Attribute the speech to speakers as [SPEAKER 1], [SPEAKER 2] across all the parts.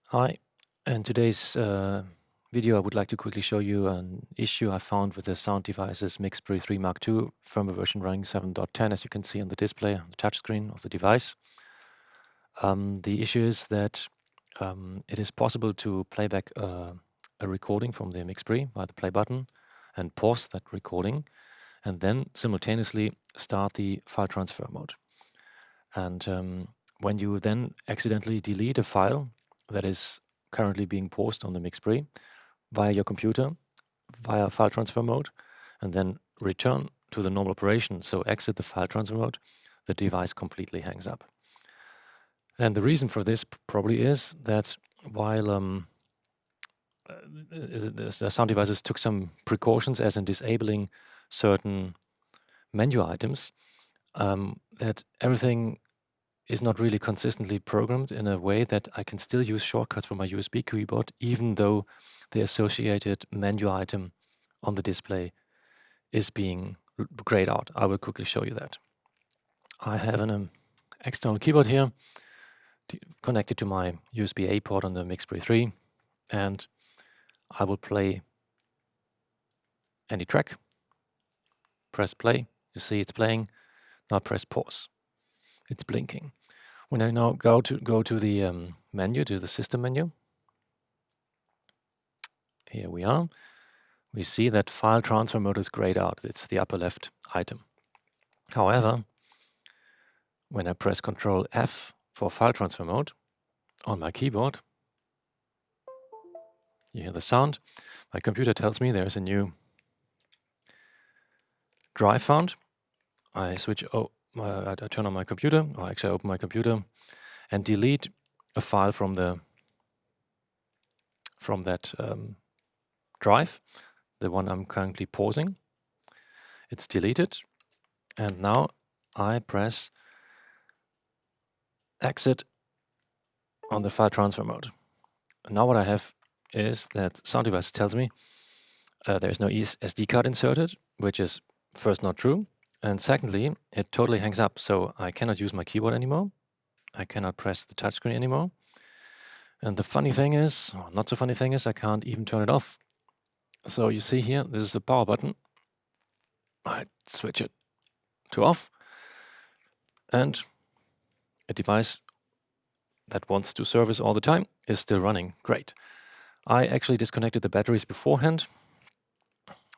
[SPEAKER 1] Hi, in today's video I would like to quickly show you an issue I found with the Sound Devices MixPre 3 Mark II firmware version running 7.10, as you can see on the display on the touchscreen of the device. The issue is that it is possible to play back a recording from the MixPre by the play button and pause that recording and then simultaneously start the file transfer mode. And when you then accidentally delete a file that is currently being paused on the MixPre via your computer, via file transfer mode, and then return to the normal operation, so exit the file transfer mode, the device completely hangs up. And the reason for this probably is that while the Sound Devices took some precautions, as in disabling certain menu items, that everything is not really consistently programmed in a way that I can still use shortcuts from my USB keyboard, even though the associated menu item on the display is being grayed out. I will quickly show you that. I have an external keyboard here connected to my USB-A port on the MixPre 3, and I will play any track. Press play. You see it's playing. Now press pause. It's blinking. When I now go to the menu, to the system menu, here we are. We see that file transfer mode is grayed out. It's the upper left item. However, when I press Ctrl F for file transfer mode on my keyboard, you hear the sound. My computer tells me there's a new drive found. I turn on my computer, or actually I open my computer and delete a file from that drive, the one I'm currently pausing. It's deleted, and now I press exit on the file transfer mode. And now what I have is that Sound Device tells me there is no SD card inserted, which is first not true, and secondly, it totally hangs up, so I cannot use my keyboard anymore. I cannot press the touchscreen anymore. And the funny thing is, or not so funny thing is, I can't even turn it off. So you see here, this is the power button. I switch it to off, and a device that wants to service all the time is still running. Great. I actually disconnected the batteries beforehand,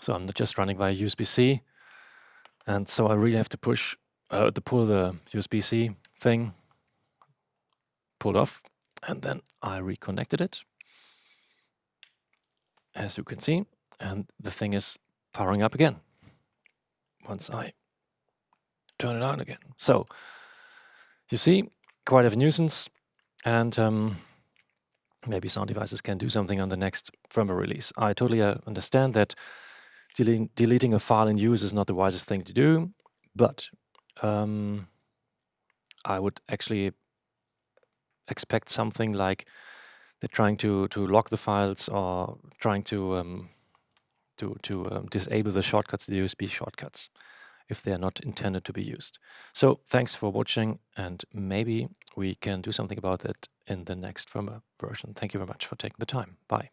[SPEAKER 1] so I'm just running via USB-C, and so I really have to pull the USB-C thing, pulled off, and then I reconnected it, as you can see, and the thing is powering up again once I turn it on again. So you see, quite a nuisance, and maybe Sound Devices can do something on the next firmware release. I totally understand that deleting a file in use is not the wisest thing to do, but I would actually expect something like they're trying to lock the files, or trying to disable the shortcuts, the USB shortcuts, if they are not intended to be used. So thanks for watching, and maybe we can do something about it in the next firmware version. Thank you very much for taking the time. Bye.